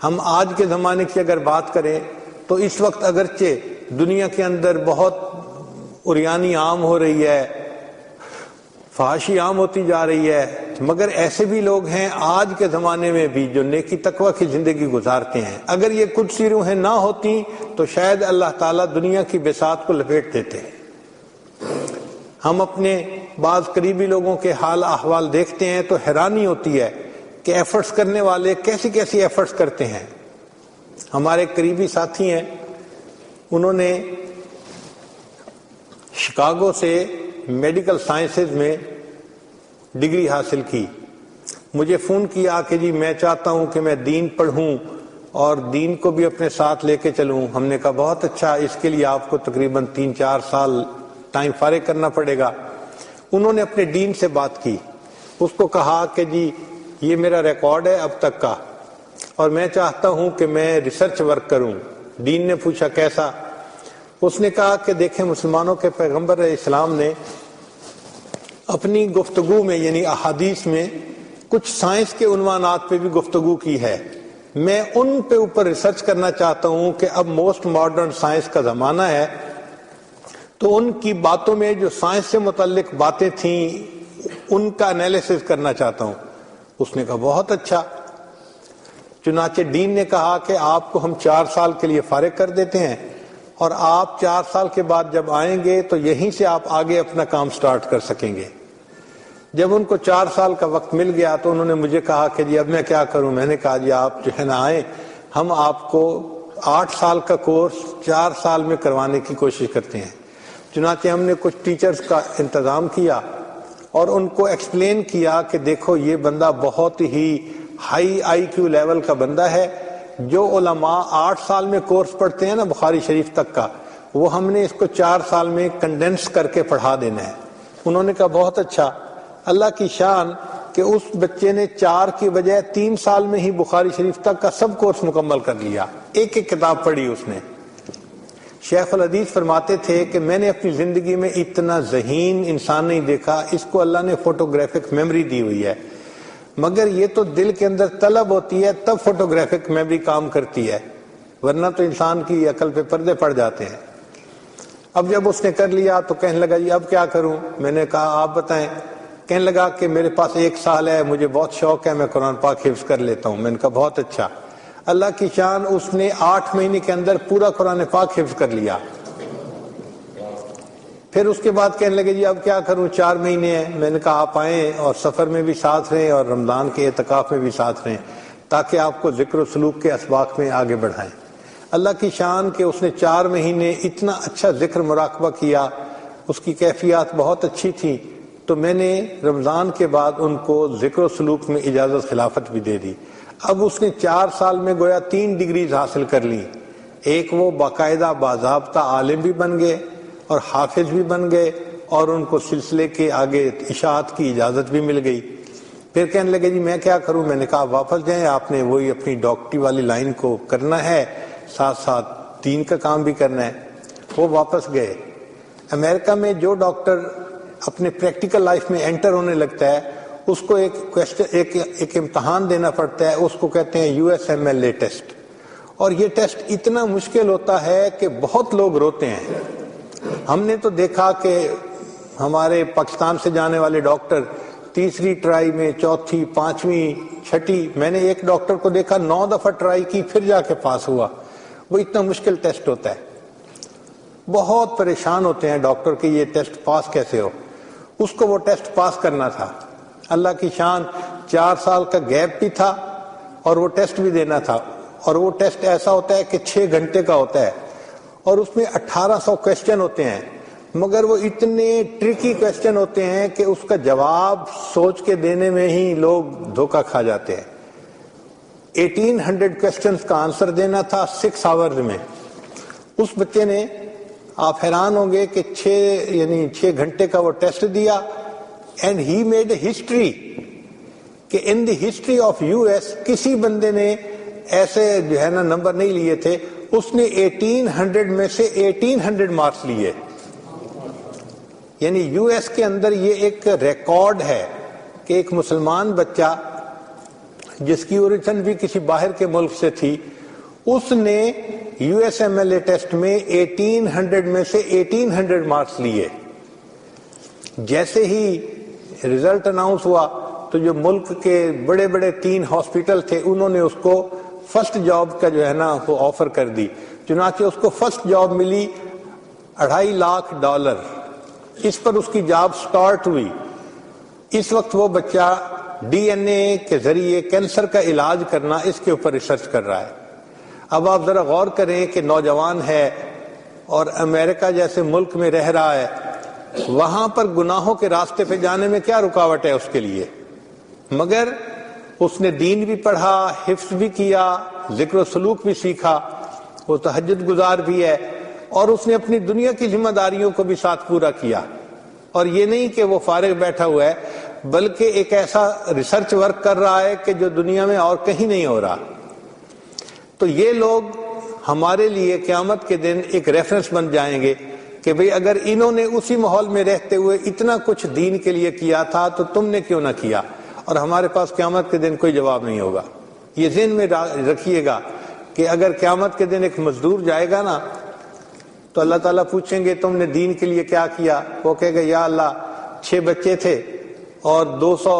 ہم آج کے زمانے کی اگر بات کریں تو اس وقت اگرچہ دنیا کے اندر بہت عریانی عام ہو رہی ہے، فحاشی عام ہوتی جا رہی ہے، مگر ایسے بھی لوگ ہیں آج کے زمانے میں بھی جو نیکی تقوی کی زندگی گزارتے ہیں۔ اگر یہ قدسی روحیں نہ ہوتی تو شاید اللہ تعالیٰ دنیا کی بساط کو لپیٹ دیتے۔ ہم اپنے بعض قریبی لوگوں کے حال احوال دیکھتے ہیں تو حیرانی ہوتی ہے کہ ایفرٹس کرنے والے کیسی کیسی ایفرٹس کرتے ہیں۔ ہمارے قریبی ساتھی ہیں، انہوں نے شکاگو سے میڈیکل سائنسز میں ڈگری حاصل کی، مجھے فون کیا کہ جی میں چاہتا ہوں کہ میں دین پڑھوں اور دین کو بھی اپنے ساتھ لے کے چلوں۔ ہم نے کہا بہت اچھا، اس کے لیے آپ کو تقریباً 3-4 سال ٹائم فارغ کرنا پڑے گا۔ انہوں نے اپنے ڈین سے بات کی، اس کو کہا کہ جی یہ میرا ریکارڈ ہے اب تک کا اور میں چاہتا ہوں کہ میں ریسرچ ورک کروں۔ ڈین نے پوچھا کیسا؟ اس نے کہا کہ دیکھیں مسلمانوں کے پیغمبر اسلام نے اپنی گفتگو میں یعنی احادیث میں کچھ سائنس کے عنوانات پہ بھی گفتگو کی ہے، میں ان پہ اوپر ریسرچ کرنا چاہتا ہوں کہ اب موسٹ ماڈرن سائنس کا زمانہ ہے تو ان کی باتوں میں جو سائنس سے متعلق باتیں تھیں ان کا انالیسس کرنا چاہتا ہوں۔ اس نے کہا بہت اچھا۔ چنانچہ ڈین نے کہا کہ آپ کو ہم 4 سال کے لیے فارغ کر دیتے ہیں اور آپ 4 سال کے بعد جب آئیں گے تو یہیں سے آپ آگے اپنا کام سٹارٹ کر سکیں گے۔ جب ان کو 4 سال کا وقت مل گیا تو انہوں نے مجھے کہا کہ جی اب میں کیا کروں؟ میں نے کہا جی آپ جو ہے نا آئیں، ہم آپ کو 8 سال کا کورس 4 سال میں کروانے کی کوشش کرتے ہیں۔ چنانچہ ہم نے کچھ ٹیچرز کا انتظام کیا اور ان کو ایکسپلین کیا کہ دیکھو یہ بندہ بہت ہی ہائی آئی کیو لیول کا بندہ ہے، جو علماء 8 سال میں کورس پڑھتے ہیں نا بخاری شریف تک کا، وہ ہم نے اس کو 4 سال میں کنڈینس کر کے پڑھا دینا ہے۔ انہوں نے کہا بہت اچھا۔ اللہ کی شان کہ اس بچے نے 4 کی بجائے 3 سال میں ہی بخاری شریف تک کا سب کورس مکمل کر لیا، ایک ایک کتاب پڑھی اس نے۔ شیخ الحدیث فرماتے تھے کہ میں نے اپنی زندگی میں اتنا ذہین انسان نہیں دیکھا، اس کو اللہ نے فوٹوگرافک میموری دی ہوئی ہے، مگر یہ تو دل کے اندر طلب ہوتی ہے تب فوٹوگرافک میموری کام کرتی ہے، ورنہ تو انسان کی عقل پہ پردے پڑ جاتے ہیں۔ اب جب اس نے کر لیا تو کہنے لگا جی اب کیا کروں؟ میں نے کہا آپ بتائیں۔ کہنے لگا کہ میرے پاس 1 سال ہے، مجھے بہت شوق ہے، میں قرآن پاک حفظ کر لیتا ہوں۔ میں نے کہا بہت اچھا۔ اللہ کی شان اس نے 8 مہینے کے اندر پورا قرآن پاک حفظ کر لیا۔ پھر اس کے بعد کہنے لگے جی اب کیا کروں؟ 4 مہینے ہیں۔ میں نے کہا آپ آئیں اور سفر میں بھی ساتھ رہیں اور رمضان کے اعتکاف میں بھی ساتھ رہیں تاکہ آپ کو ذکر و سلوک کے اسباق میں آگے بڑھائیں۔ اللہ کی شان کہ اس نے 4 مہینے اتنا اچھا ذکر مراقبہ کیا، اس کی کیفیات بہت اچھی تھی، تو میں نے رمضان کے بعد ان کو ذکر و سلوک میں اجازت خلافت بھی دے دی۔ اب اس نے 4 سال میں گویا 3 ڈگریز حاصل کر لی، ایک وہ باقاعدہ باضابطہ عالم بھی بن گئے اور حافظ بھی بن گئے اور ان کو سلسلے کے آگے اشاعت کی اجازت بھی مل گئی۔ پھر کہنے لگے جی میں کیا کروں؟ میں نے کہا واپس جائیں، آپ نے وہی اپنی ڈاکٹری والی لائن کو کرنا ہے، ساتھ ساتھ دین کا کام بھی کرنا ہے۔ وہ واپس گئے۔ امریکہ میں جو ڈاکٹر اپنے پریکٹیکل لائف میں انٹر ہونے لگتا ہے اس کو ایک امتحان دینا پڑتا ہے، اس کو کہتے ہیں USMLE ٹیسٹ، اور یہ ٹیسٹ اتنا مشکل ہوتا ہے کہ بہت لوگ روتے ہیں۔ ہم نے تو دیکھا کہ ہمارے پاکستان سے جانے والے ڈاکٹر 3ری ٹرائی میں، 4تھی، 5ویں، 6ٹھی، میں نے ایک ڈاکٹر کو دیکھا 9 دفعہ ٹرائی کی پھر جا کے پاس ہوا۔ وہ اتنا مشکل ٹیسٹ ہوتا ہے، بہت پریشان ہوتے ہیں ڈاکٹر کہ یہ ٹیسٹ پاس کیسے ہو۔ اس کو وہ ٹیسٹ پاس کرنا تھا۔ اللہ کی شان 4 سال کا گیپ بھی تھا اور وہ ٹیسٹ بھی دینا تھا، اور وہ ٹیسٹ ایسا ہوتا ہے کہ 6 گھنٹے کا ہوتا ہے اور اس میں 1800 کویسچن ہوتے ہیں، مگر وہ اتنے ٹرکی کویسچن ہوتے ہیں کہ اس کا جواب سوچ کے دینے میں ہی لوگ دھوکہ کھا جاتے ہیں۔ 1800 کویسچنز کا آنسر دینا تھا 6 آورز میں۔ اس بچے نے، آپ حیران ہوں گے کہ 6 گھنٹے کا وہ ٹیسٹ دیا، and he made a history کہ ان دی ہسٹری آف US کسی بندے نے ایسے جو ہے نا نمبر نہیں لیے تھے۔ اس نے 1800 میں سے 1800 مارکس لیے، یعنی US کے اندر یہ ایک ریکارڈ ہے کہ ایک مسلمان بچہ جس کی اوریجن بھی کسی باہر کے ملک سے تھی، اس نے USMLE ٹیسٹ میں 1800 میں سے 1800 مارکس لیے۔ جیسے ہی رزلٹ اناؤنس ہوا تو جو ملک کے بڑے بڑے 3 ہاسپٹل تھے انہوں نے اس کو فرسٹ جاب کا جو ہے نا وہ آفر کر دی، چنانچہ اس کو فرسٹ جاب ملی $2.5 لاکھ۔ اس پر اس کی جاب سٹارٹ ہوئی۔ اس وقت وہ بچہ DNA کے ذریعے کینسر کا علاج کرنا، اس کے اوپر ریسرچ کر رہا ہے۔ اب آپ ذرا غور کریں کہ نوجوان ہے اور امریکہ جیسے ملک میں رہ رہا ہے، وہاں پر گناہوں کے راستے پہ جانے میں کیا رکاوٹ ہے اس کے لیے؟ مگر اس نے دین بھی پڑھا، حفظ بھی کیا، ذکر و سلوک بھی سیکھا، وہ تہجد گزار بھی ہے، اور اس نے اپنی دنیا کی ذمہ داریوں کو بھی ساتھ پورا کیا۔ اور یہ نہیں کہ وہ فارغ بیٹھا ہوا ہے، بلکہ ایک ایسا ریسرچ ورک کر رہا ہے کہ جو دنیا میں اور کہیں نہیں ہو رہا۔ تو یہ لوگ ہمارے لیے قیامت کے دن ایک ریفرنس بن جائیں گے کہ بھئی اگر انہوں نے اسی ماحول میں رہتے ہوئے اتنا کچھ دین کے لیے کیا تھا تو تم نے کیوں نہ کیا؟ اور ہمارے پاس قیامت کے دن کوئی جواب نہیں ہوگا۔ یہ ذہن میں رکھیے گا کہ اگر قیامت کے دن ایک مزدور جائے گا نا تو اللہ تعالیٰ پوچھیں گے تم نے دین کے لیے کیا کیا؟ وہ کہے گا یا اللہ 6 بچے تھے اور 200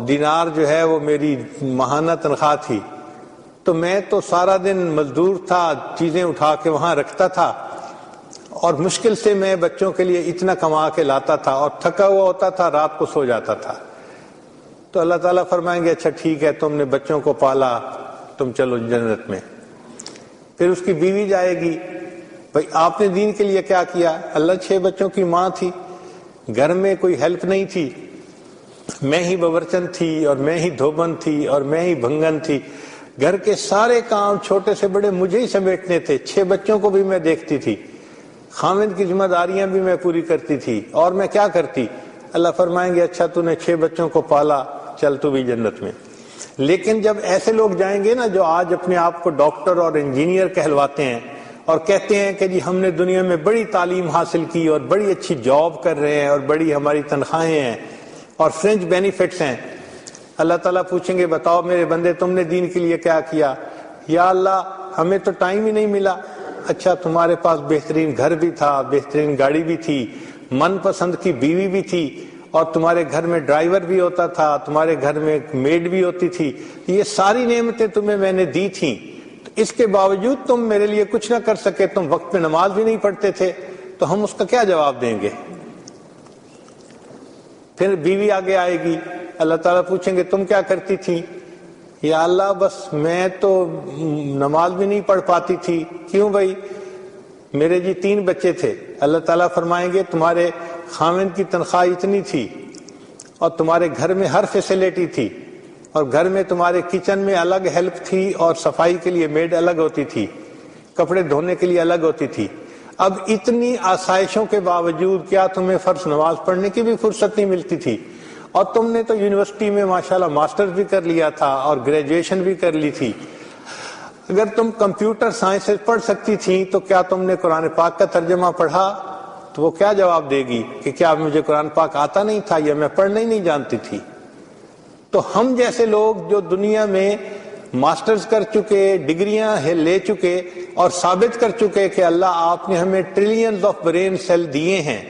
دینار جو ہے وہ میری ماہانہ تنخواہ تھی، تو میں تو سارا دن مزدور تھا، چیزیں اٹھا کے وہاں رکھتا تھا، اور مشکل سے میں بچوں کے لیے اتنا کما کے لاتا تھا، اور تھکا ہوا ہوتا تھا، رات کو سو جاتا تھا۔ تو اللہ تعالیٰ فرمائیں گے اچھا ٹھیک ہے، تم نے بچوں کو پالا، تم چلو جنت میں۔ پھر اس کی بیوی جائے گی، بھئی آپ نے دین کے لیے کیا کیا؟ اللہ 6 بچوں کی ماں تھی، گھر میں کوئی ہیلپ نہیں تھی، میں ہی باورچن تھی، اور میں ہی دھوبن تھی، اور میں ہی بھنگن تھی، گھر کے سارے کام چھوٹے سے بڑے مجھے ہی سمیٹنے تھے، 6 بچوں کو بھی میں دیکھتی تھی، خاوند کی ذمہ داریاں بھی میں پوری کرتی تھی، اور میں کیا کرتی؟ اللہ فرمائیں گے اچھا تو نے 6 بچوں کو پالا، چل تو بھی جنت میں۔ لیکن جب ایسے لوگ جائیں گے نا جو آج اپنے آپ کو ڈاکٹر اور انجینئر کہلواتے ہیں اور کہتے ہیں کہ جی ہم نے دنیا میں بڑی تعلیم حاصل کی اور بڑی اچھی جاب کر رہے ہیں اور بڑی ہماری تنخواہیں ہیں اور فرنچ بینیفٹس ہیں، اللہ تعالیٰ پوچھیں گے بتاؤ میرے بندے تم نے دین کے لیے کیا کیا؟ یا اللہ ہمیں تو ٹائم ہی نہیں ملا۔ اچھا تمہارے پاس بہترین گھر بھی تھا، بہترین گاڑی بھی تھی، من پسند کی بیوی بھی تھی، اور تمہارے گھر میں ڈرائیور بھی ہوتا تھا، تمہارے گھر میں میڈ بھی ہوتی تھی، یہ ساری نعمتیں تمہیں میں نے دی تھیں، تو اس کے باوجود تم میرے لیے کچھ نہ کر سکے، تم وقت پہ نماز بھی نہیں پڑھتے تھے، تو ہم اس کا کیا جواب دیں گے؟ پھر بیوی آگے آئے گی، اللہ تعالیٰ پوچھیں گے تم کیا کرتی تھی؟ یا اللہ بس میں تو نماز بھی نہیں پڑھ پاتی تھی۔ کیوں بھائی؟ میرے جی 3 بچے تھے۔ اللہ تعالیٰ فرمائیں گے تمہارے خاوند کی تنخواہ اتنی تھی اور تمہارے گھر میں ہر فیسلٹی تھی، اور گھر میں تمہارے کچن میں الگ ہیلپ تھی، اور صفائی کے لیے میڈ الگ ہوتی تھی، کپڑے دھونے کے لیے الگ ہوتی تھی، اب اتنی آسائشوں کے باوجود کیا تمہیں فرض نماز پڑھنے کی بھی فرصت نہیں ملتی تھی؟ اور تم نے تو یونیورسٹی میں ماشاءاللہ ماسٹرز بھی کر لیا تھا اور گریجویشن بھی کر لی تھی، اگر تم کمپیوٹر سائنسز پڑھ سکتی تھی تو کیا تم نے قرآن پاک کا ترجمہ پڑھا؟ تو وہ کیا جواب دے گی کہ کیا مجھے قرآن پاک آتا نہیں تھا یا میں پڑھنا ہی نہیں جانتی تھی؟ تو ہم جیسے لوگ جو دنیا میں ماسٹرز کر چکے، ڈگریاں لے چکے اور ثابت کر چکے کہ اللہ آپ نے ہمیں ٹریلینز آف برین سیل دیے ہیں،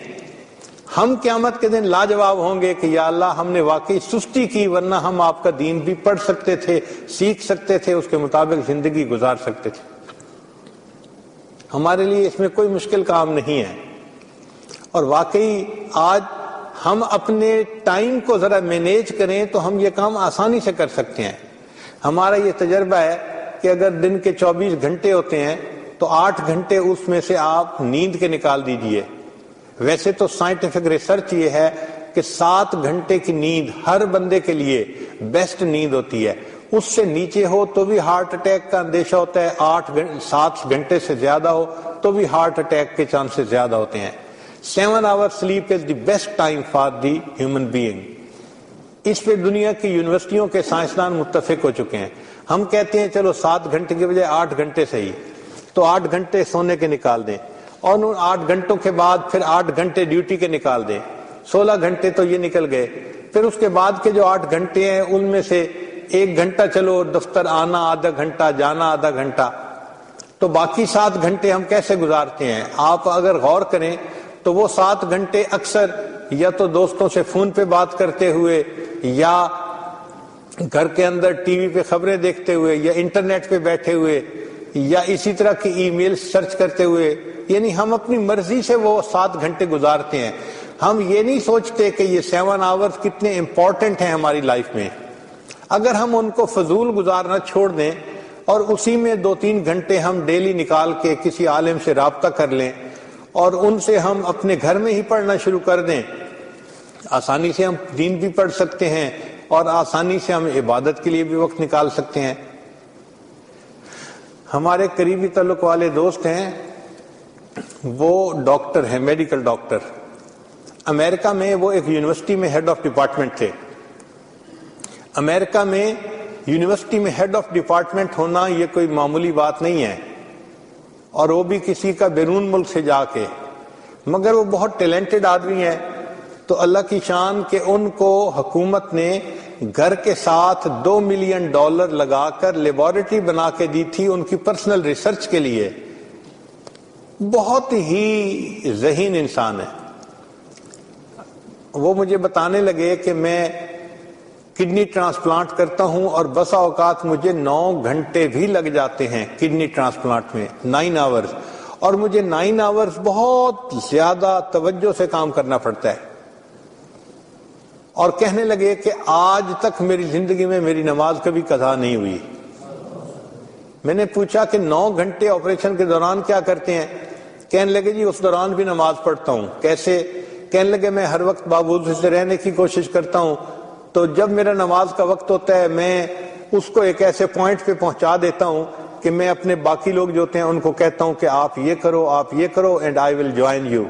ہم قیامت کے دن لاجواب ہوں گے کہ یا اللہ ہم نے واقعی سستی کی، ورنہ ہم آپ کا دین بھی پڑھ سکتے تھے، سیکھ سکتے تھے، اس کے مطابق زندگی گزار سکتے تھے۔ ہمارے لیے اس میں کوئی مشکل کام نہیں ہے، اور واقعی آج ہم اپنے ٹائم کو ذرا مینیج کریں تو ہم یہ کام آسانی سے کر سکتے ہیں۔ ہمارا یہ تجربہ ہے کہ اگر دن کے 24 گھنٹے ہوتے ہیں تو 8 گھنٹے اس میں سے آپ نیند کے نکال دیجئے۔ ویسے تو سائنٹیفک ریسرچ یہ ہے کہ 7 گھنٹے کی نیند ہر بندے کے لیے بیسٹ نیند ہوتی ہے، اس سے نیچے ہو تو بھی ہارٹ اٹیک کا اندیشہ ہوتا ہے، 7 گھنٹے سے زیادہ ہو تو بھی ہارٹ اٹیک کے چانسز زیادہ ہوتے ہیں۔ 7 hours sleep is the best time for the human being۔ اس پہ دنیا کی یونیورسٹیوں کے سائنسدان متفق ہو چکے ہیں۔ ہم کہتے ہیں چلو 7 گھنٹے کے بجائے 8 گھنٹے صحیح، تو 8 گھنٹے سونے کے نکال دیں، اور ان 8 گھنٹوں کے بعد پھر 8 گھنٹے ڈیوٹی کے نکال دیں، 16 گھنٹے تو یہ نکل گئے۔ پھر اس کے بعد کے جو 8 گھنٹے ہیں ان میں سے 1 گھنٹہ چلو دفتر آنا آدھا گھنٹہ، جانا آدھا گھنٹہ، تو باقی 7 گھنٹے ہم کیسے گزارتے ہیں؟ آپ اگر غور کریں تو وہ 7 گھنٹے اکثر یا تو دوستوں سے فون پہ بات کرتے ہوئے، یا گھر کے اندر ٹی وی پہ خبریں دیکھتے ہوئے، یا انٹرنیٹ پہ بیٹھے ہوئے، یا اسی طرح کی ای میل سرچ کرتے ہوئے، یعنی ہم اپنی مرضی سے وہ 7 گھنٹے گزارتے ہیں۔ ہم یہ نہیں سوچتے کہ یہ 7 آورز کتنے امپورٹنٹ ہیں ہماری لائف میں۔ اگر ہم ان کو فضول گزارنا چھوڑ دیں اور اسی میں 2-3 گھنٹے ہم ڈیلی نکال کے کسی عالم سے رابطہ کر لیں اور ان سے ہم اپنے گھر میں ہی پڑھنا شروع کر دیں، آسانی سے ہم دین بھی پڑھ سکتے ہیں اور آسانی سے ہم عبادت کے لیے بھی وقت نکال سکتے ہیں۔ ہمارے قریبی تعلق والے دوست ہیں، وہ ڈاکٹر ہیں، میڈیکل ڈاکٹر۔ امریکہ میں وہ ایک یونیورسٹی میں ہیڈ آف ڈپارٹمنٹ تھے۔ امریکہ میں یونیورسٹی میں ہیڈ آف ڈپارٹمنٹ ہونا یہ کوئی معمولی بات نہیں ہے، اور وہ بھی کسی کا بیرون ملک سے جا کے، مگر وہ بہت ٹیلنٹڈ آدمی ہے۔ تو اللہ کی شان کہ ان کو حکومت نے گھر کے ساتھ $2 ملین لگا کر لیبارٹری بنا کے دی تھی ان کی پرسنل ریسرچ کے لیے۔ بہت ہی ذہین انسان ہے۔ وہ مجھے بتانے لگے کہ میں کڈنی ٹرانسپلانٹ کرتا ہوں اور بسا اوقات مجھے 9 گھنٹے بھی لگ جاتے ہیں کڈنی ٹرانسپلانٹ میں، 9 آورز، اور مجھے 9 آورز بہت زیادہ توجہ سے کام کرنا پڑتا ہے۔ اور کہنے لگے کہ آج تک میری زندگی میں میری نماز کبھی قضا نہیں ہوئی۔ میں نے پوچھا کہ 9 گھنٹے آپریشن کے دوران کیا کرتے ہیں؟ کہنے لگے جی اس دوران بھی نماز پڑھتا ہوں۔ کیسے؟ کہنے لگے میں ہر وقت پابندی سے رہنے کی کوشش کرتا ہوں، تو جب میرا نماز کا وقت ہوتا ہے میں اس کو ایک ایسے پوائنٹ پہ پہنچا دیتا ہوں کہ میں اپنے باقی لوگ جو ہوتے ہیں ان کو کہتا ہوں کہ آپ یہ کرو، آپ یہ کرو، and I will join you,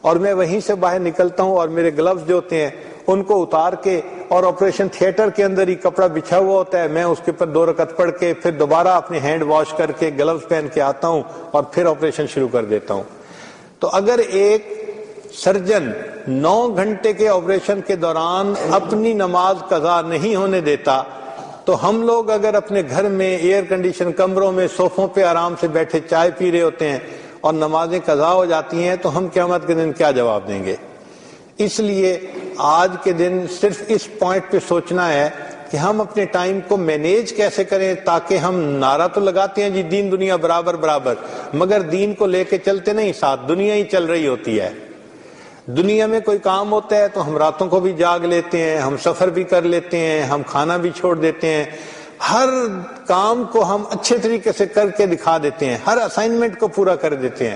اور میں وہیں سے باہر نکلتا ہوں اور میرے گلوز جو ہوتے ہیں ان کو اتار کے، اور آپریشن تھیٹر کے اندر ہی کپڑا بچھا ہوا ہوتا ہے، میں اس کے پر 2 رکعت پڑھ کے پھر دوبارہ اپنے ہینڈ واش کر کے گلوز پہن کے آتا ہوں اور پھر آپریشن شروع کر دیتا ہوں۔ تو اگر ایک سرجن 9 گھنٹے کے آپریشن کے دوران اپنی نماز قضا نہیں ہونے دیتا، تو ہم لوگ اگر اپنے گھر میں ایئر کنڈیشن کمروں میں صوفوں پہ آرام سے بیٹھے چائے پی رہے ہوتے ہیں اور نمازیں قضا ہو جاتی ہیں، تو ہم قیامت کے دن کیا جواب دیں گے؟ اس لیے آج کے دن صرف اس پوائنٹ پہ سوچنا ہے کہ ہم اپنے ٹائم کو مینیج کیسے کریں، تاکہ ہم نعرہ تو لگاتے ہیں جی دین دنیا برابر برابر، مگر دین کو لے کے چلتے نہیں، ساتھ دنیا ہی چل رہی ہوتی ہے۔ دنیا میں کوئی کام ہوتا ہے تو ہم راتوں کو بھی جاگ لیتے ہیں، ہم سفر بھی کر لیتے ہیں، ہم کھانا بھی چھوڑ دیتے ہیں، ہر کام کو ہم اچھے طریقے سے کر کے دکھا دیتے ہیں، ہر اسائنمنٹ کو پورا کر دیتے ہیں،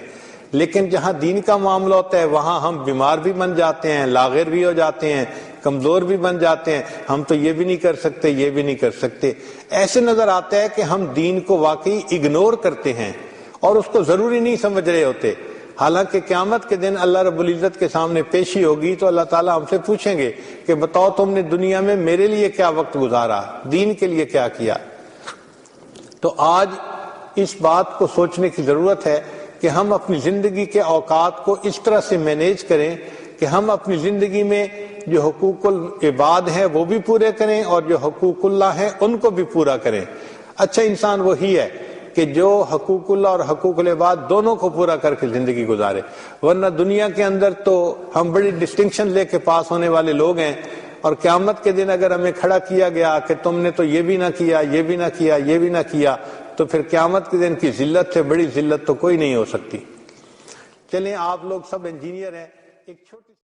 لیکن جہاں دین کا معاملہ ہوتا ہے وہاں ہم بیمار بھی بن جاتے ہیں، لاغر بھی ہو جاتے ہیں، کمزور بھی بن جاتے ہیں، ہم تو یہ بھی نہیں کر سکتے، یہ بھی نہیں کر سکتے۔ ایسے نظر آتا ہے کہ ہم دین کو واقعی اگنور کرتے ہیں اور اس کو ضروری نہیں سمجھ رہے ہوتے، حالانکہ قیامت کے دن اللہ رب العزت کے سامنے پیشی ہوگی تو اللہ تعالیٰ ہم سے پوچھیں گے کہ بتاؤ تم نے دنیا میں میرے لیے کیا وقت گزارا، دین کے لیے کیا کیا۔ تو آج اس بات کو سوچنے کی ضرورت ہے کہ ہم اپنی زندگی کے اوقات کو اس طرح سے مینیج کریں کہ ہم اپنی زندگی میں جو حقوق العباد ہیں وہ بھی پورے کریں اور جو حقوق اللہ ہیں ان کو بھی پورا کریں۔ اچھا انسان وہی ہے کہ جو حقوق اللہ اور حقوق العباد دونوں کو پورا کر کے زندگی گزارے، ورنہ دنیا کے اندر تو ہم بڑی ڈسٹنکشن لے کے پاس ہونے والے لوگ ہیں، اور قیامت کے دن اگر ہمیں کھڑا کیا گیا کہ تم نے تو یہ بھی نہ کیا، یہ بھی نہ کیا، یہ بھی نہ کیا، تو پھر قیامت کے دن کی ذلت سے بڑی ذلت تو کوئی نہیں ہو سکتی۔ چلیں آپ لوگ سب انجینئر ہیں، ایک چھوٹی